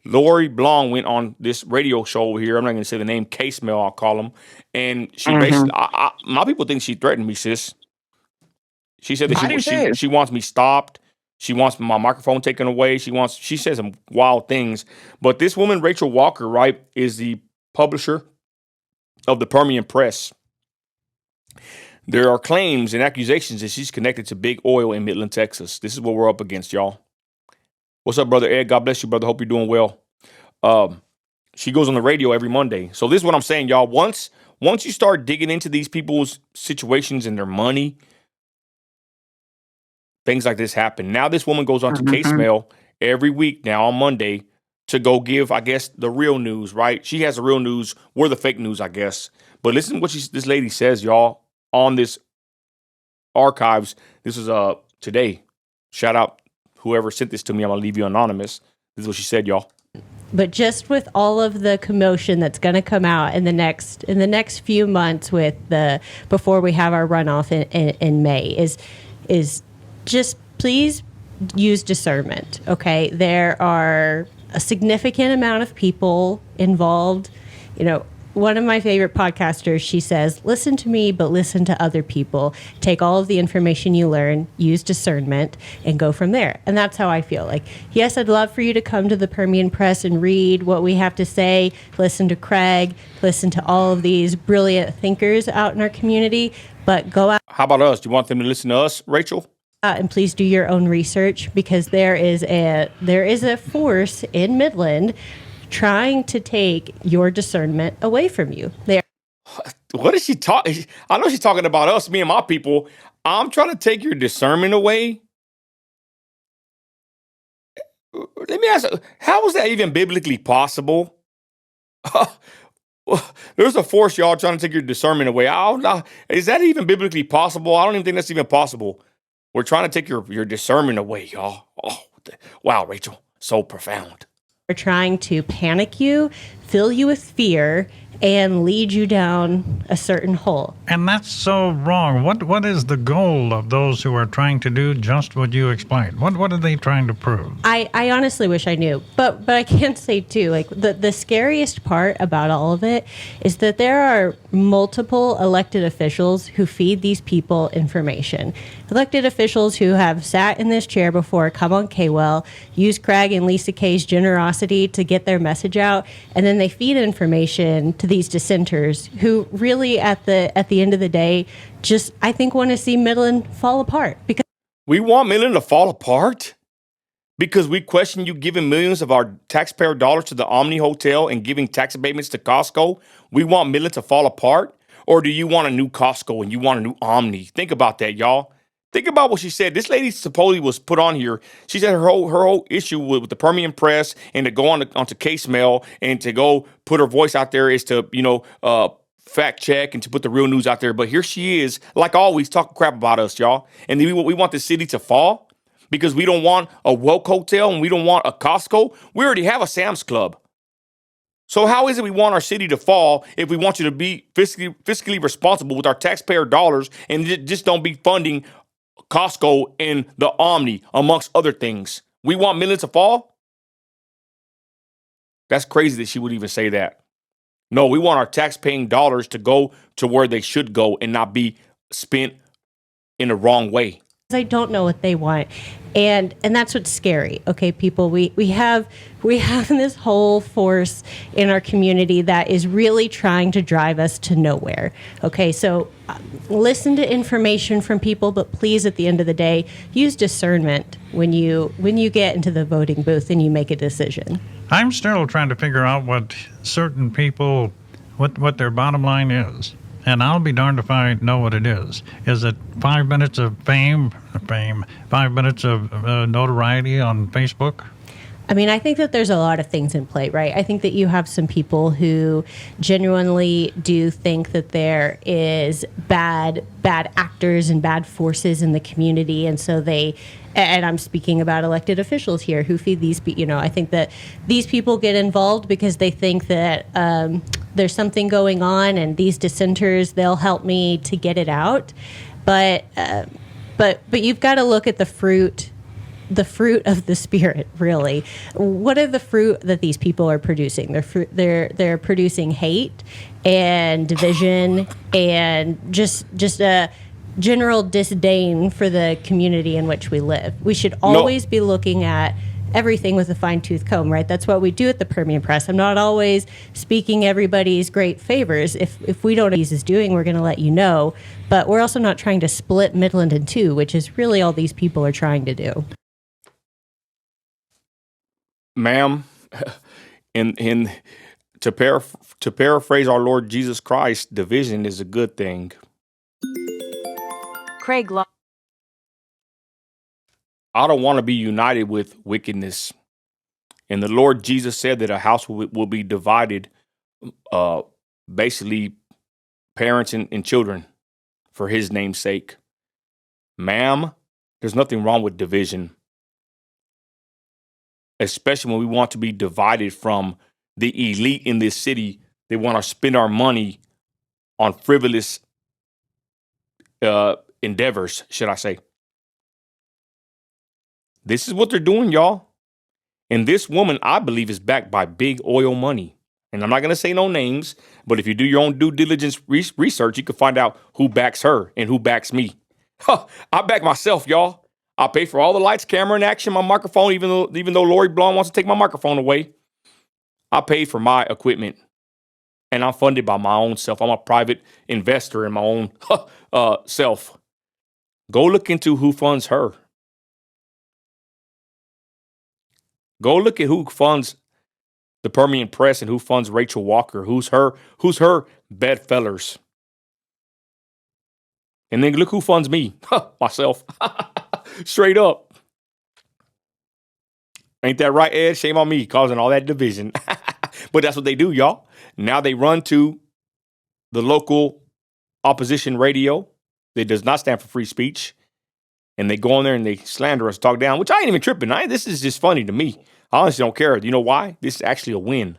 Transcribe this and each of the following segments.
Lori Blong went on this radio show over here. I'm not going to say the name, Case Mail, I'll call him. And she basically, my people think she threatened me, sis. She said that I do too. she wants me stopped. She wants my microphone taken away. She says some wild things. But this woman, Rachel Walker, right, is the publisher of the Permian Press. There are claims and accusations that she's connected to big oil in Midland, Texas. This is what we're up against, y'all. What's up, Brother Ed? God bless you, brother. Hope you're doing well. She goes on the radio every Monday. So this is what I'm saying, y'all. Once you start digging into these people's situations and their money, things like this happen. Now this woman goes on to Case Mail every week now on Monday to go give, I guess, the real news, right? She has the real news. We're the fake news, I guess. But listen to what this lady says, y'all, on this archives. This is today. Shout out whoever sent this to me. I'm going to leave you anonymous. This is what she said, y'all. But just with all of the commotion that's going to come out in the next few months before we have our runoff in May is just please use discernment. Okay, there are a significant amount of people involved. One of my favorite podcasters, she says, listen to me, but listen to other people. Take all of the information you learn, use discernment, and go from there. And that's how I feel. Like, yes, I'd love for you to come to the Permian Press and read what we have to say, listen to Craig, listen to all of these brilliant thinkers out in our community, but go out. How about us? Do you want them to listen to us, Rachel? And please do your own research, because there is a force in Midland trying to take your discernment away from you. What is she talking? I know she's talking about us, me and my people. I'm trying to take your discernment away. Let me ask, how is that even biblically possible? There's a force, y'all, trying to take your discernment away. Is that even biblically possible? I don't even think that's even possible. We're trying to take your discernment away, y'all. Oh, wow, Rachel, so profound. They're trying to panic you, fill you with fear, and lead you down a certain hole. And that's so wrong. What is the goal of those who are trying to do just what you explained? What are they trying to prove? I honestly wish I knew, but I can say too, like the scariest part about all of it is that there are multiple elected officials who feed these people information. Elected officials who have sat in this chair before, come on K-Well, use Craig and Lisa Kay's generosity to get their message out, and then they feed information to these dissenters who really at the end of the day just, I think, want to see Midland fall apart. Because we want Midland to fall apart because we question you giving millions of our taxpayer dollars to the Omni Hotel and giving tax abatements to Costco. We want Midland to fall apart? Or do you want a new Costco and you want a new Omni? Think about that, y'all. Think about what she said. This lady supposedly was put on here. She said her whole issue with the Permian Press and to go onto Case Mail and to go put her voice out there is to, fact check and to put the real news out there. But here she is, like always, talking crap about us, y'all. And we want the city to fall because we don't want a woke hotel and we don't want a Costco. We already have a Sam's Club. So how is it we want our city to fall if we want you to be fiscally responsible with our taxpayer dollars and just don't be funding Costco and the Omni, amongst other things? We want Midland to fall? That's crazy that she would even say that. No, we want our tax-paying dollars to go to where they should go and not be spent in the wrong way. I don't know what they want. And that's what's scary. Okay, people, we have this whole force in our community that is really trying to drive us to nowhere. Okay, so listen to information from people, but please, at the end of the day, use discernment when you get into the voting booth and you make a decision. I'm still trying to figure out what certain people, what their bottom line is. And I'll be darned if I know what it is. Is it 5 minutes of fame, 5 minutes of notoriety on Facebook? I mean, I think that there's a lot of things in play, right? I think that you have some people who genuinely do think that there is bad actors and bad forces in the community. And so and I'm speaking about elected officials here who feed these, I think that these people get involved because they think that there's something going on and these dissenters, they'll help me to get it out. But you've got to look at the fruit the fruit of the Spirit, really. What are the fruit that these people are producing? They're producing hate and division and just a general disdain for the community in which we live. We should always be looking at everything with a fine-tooth comb, right? That's what we do at the Permian Press. I'm not always speaking everybody's great favors. If we don't know what he's doing, we're going to let you know. But we're also not trying to split Midland in two, which is really all these people are trying to do. Ma'am, to paraphrase our Lord Jesus Christ, division is a good thing. Craig Law. I don't want to be united with wickedness. And the Lord Jesus said that a house will be divided, basically parents and children, for his name's sake. Ma'am, there's nothing wrong with division, especially when we want to be divided from the elite in this city. They want to spend our money on frivolous endeavors, should I say. This is what they're doing, y'all. And this woman, I believe, is backed by big oil money. And I'm not going to say no names, but if you do your own due diligence research, you can find out who backs her and who backs me. I back myself, y'all. I pay for all the lights, camera, and action, my microphone, even though Lori Blum wants to take my microphone away. I pay for my equipment, and I'm funded by my own self. I'm a private investor in my own self. Go look into who funds her. Go look at who funds the Permian Press and who funds Rachel Walker. Who's her bedfellers. And then look who funds me. Myself. Straight up. Ain't that right, Ed? Shame on me causing all that division. But that's what they do, y'all. Now they run to the local opposition radio that does not stand for free speech. And they go on there and they slander us, talk down, which I ain't even tripping. This is just funny to me. I honestly don't care. You know why? This is actually a win.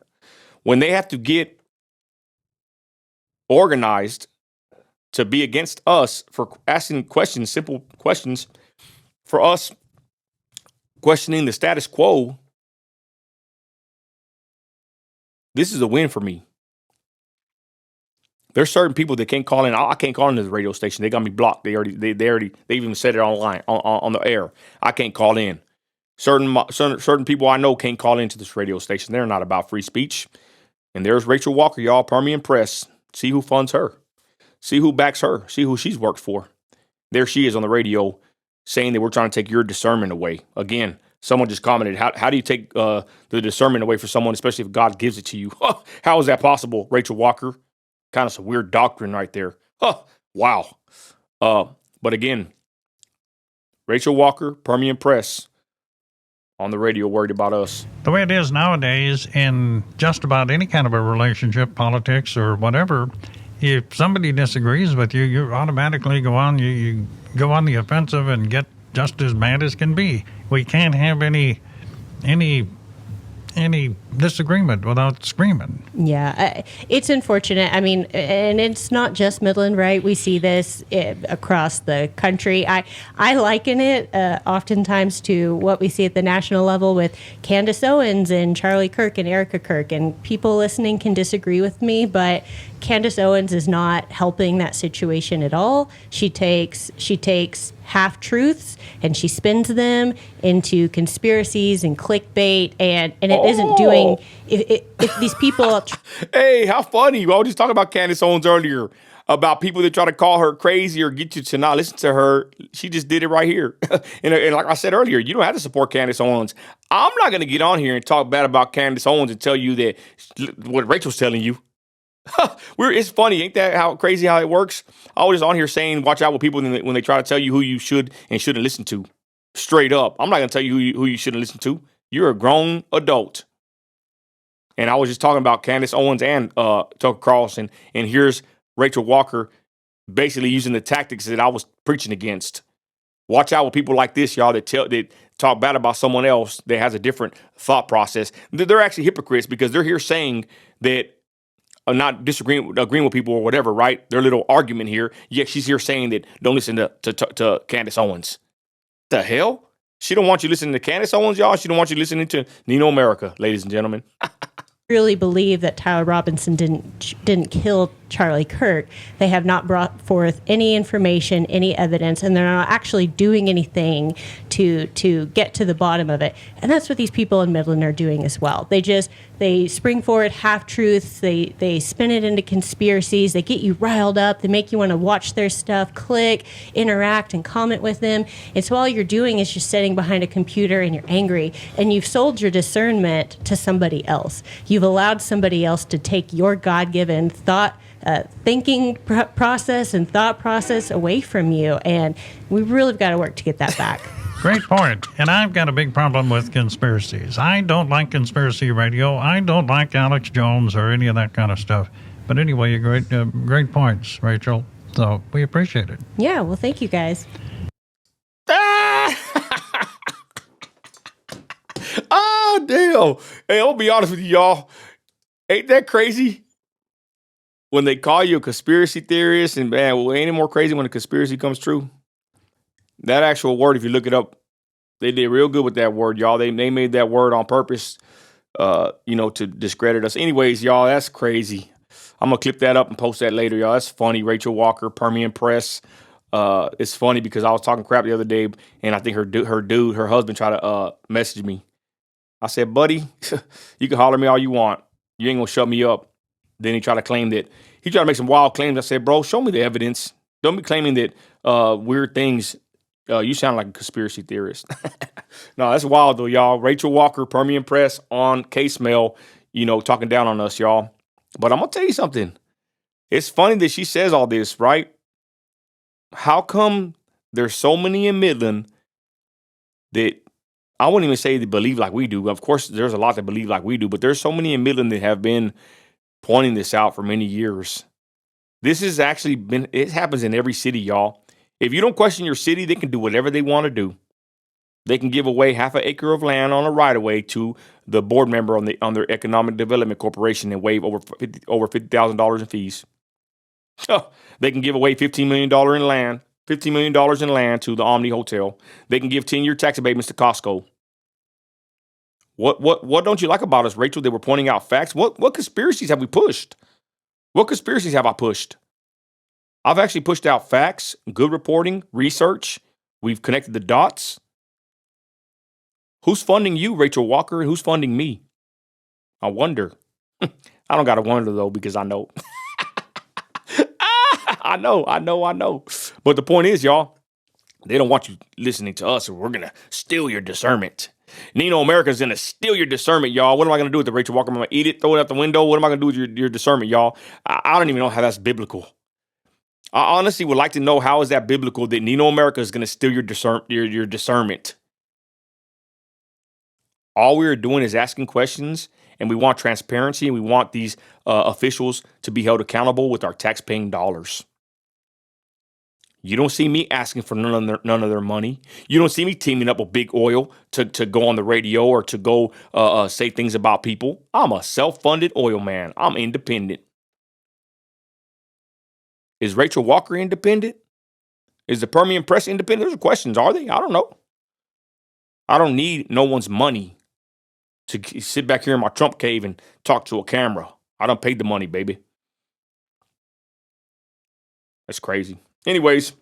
When they have to get organized to be against us for asking questions, simple questions, for us questioning the status quo, this is a win for me. There's certain people that can't call in. I can't call into the radio station. They got me blocked. They even said it online on the air. I can't call in. Certain people I know can't call into this radio station. They're not about free speech. And there's Rachel Walker, y'all, Permian Press. See who funds her. See who backs her. See who she's worked for. There she is on the radio saying that we're trying to take your discernment away. Again, someone just commented, how do you take the discernment away from someone, especially if God gives it to you? How is that possible, Rachel Walker? Kind of some weird doctrine right there. Wow. But again, Rachel Walker, Permian Press, on the radio worried about us. The way it is nowadays in just about any kind of a relationship, politics or whatever, if somebody disagrees with you, you automatically go on the offensive and get just as mad as can be. We can't have any disagreement without screaming. Yeah, it's unfortunate. I mean, and it's not just Midland, right? We see this across the country. I liken it oftentimes to what we see at the national level with Candace Owens and Charlie Kirk and Erica Kirk. And people listening can disagree with me, but Candace Owens is not helping that situation at all. She takes half truths and she spins them into conspiracies and clickbait, and it isn't doing. If these people, hey, how funny! I was just talking about Candace Owens earlier about people that try to call her crazy or get you to not listen to her. She just did it right here, and like I said earlier, you don't have to support Candace Owens. I'm not going to get on here and talk bad about Candace Owens and tell you that what Rachel's telling you. It's funny, ain't that how crazy how it works? I was just on here saying, watch out with people when they try to tell you who you should and shouldn't listen to. Straight up, I'm not gonna tell you who you shouldn't listen to. You're a grown adult. And I was just talking about Candace Owens and Tucker Carlson, and here's Rachel Walker basically using the tactics that I was preaching against. Watch out with people like this, y'all, that talk bad about someone else that has a different thought process. They're actually hypocrites because they're here saying that. Not agreeing with people or whatever, right? Their little argument here. Yet she's here saying that don't listen to Candace Owens. The hell? She don't want you listening to Candace Owens, y'all. She don't want you listening to Nino America, ladies and gentlemen. Really believe that Tyler Robinson didn't kill Charlie Kirk. They have not brought forth any information, any evidence, and they're not actually doing anything to get to the bottom of it. And that's what these people in Midland are doing as well. They spring forward half truths. They spin it into conspiracies. They get you riled up. They make you want to watch their stuff, click, interact, and comment with them. And so all you're doing is just sitting behind a computer and you're angry, and you've sold your discernment to somebody else. You've allowed somebody else to take your God-given thinking process and thought process away from you, and we really got to work to get that back. Great point. And I've got a big problem with conspiracies. I don't like conspiracy radio. I don't like Alex Jones or any of that kind of stuff. But anyway, great points, Rachel. So we appreciate it. Yeah, well, thank you guys. Oh, damn. Hey, I'll be honest with you, y'all. Ain't that crazy? When they call you a conspiracy theorist, and man, well, ain't it more crazy when a conspiracy comes true? That actual word, if you look it up, they did real good with that word, y'all. They made that word on purpose, to discredit us. Anyways, y'all, that's crazy. I'm going to clip that up and post that later, y'all. That's funny. Rachel Walker, Permian Press. It's funny because I was talking crap the other day, and I think her husband tried to message me. I said, buddy, you can holler at me all you want. You ain't going to shut me up. Then he tried to make some wild claims. I said, bro, show me the evidence. Don't be claiming that weird things. You sound like a conspiracy theorist. No, that's wild though, y'all. Rachel Walker, Permian Press on Case Mail, talking down on us, y'all. But I'm going to tell you something. It's funny that she says all this, right? How come there's so many in Midland that I wouldn't even say they believe like we do. Of course, there's a lot that believe like we do, but there's so many in Midland that have been pointing this out for many years. This has actually it happens in every city, y'all. If you don't question your city, they can do whatever they want to do. They can give away half an acre of land on a right-of-way to the board member on their economic development corporation and waive over $50,000 in fees. They can give away $15 million in land to the Omni Hotel. They can give 10-year tax abatements to Costco. What don't you like about us, Rachel? They were pointing out facts. What conspiracies have we pushed? What conspiracies have I pushed? I've actually pushed out facts, good reporting, research. We've connected the dots. Who's funding you, Rachel Walker, and who's funding me? I wonder. I don't got to wonder, though, because I know. I know. But the point is, y'all, they don't want you listening to us, or we're going to steal your discernment. Nino America's going to steal your discernment, y'all. What am I going to do with the Rachel Walker? I'm going to eat it, throw it out the window. What am I going to do with your discernment, y'all? I don't even know how that's biblical. I honestly would like to know, how is that biblical that Nino America is going to steal your discernment? All we're doing is asking questions, and we want transparency, and we want these officials to be held accountable with our tax-paying dollars. You don't see me asking for none of their money. You don't see me teaming up with big oil to go on the radio or to go say things about people. I'm a self-funded oil man. I'm independent. Is Rachel Walker independent? Is the Permian Press independent? Those are questions. Are they? I don't know. I don't need no one's money to sit back here in my Trump cave and talk to a camera. I done paid the money, baby. That's crazy. Anyways,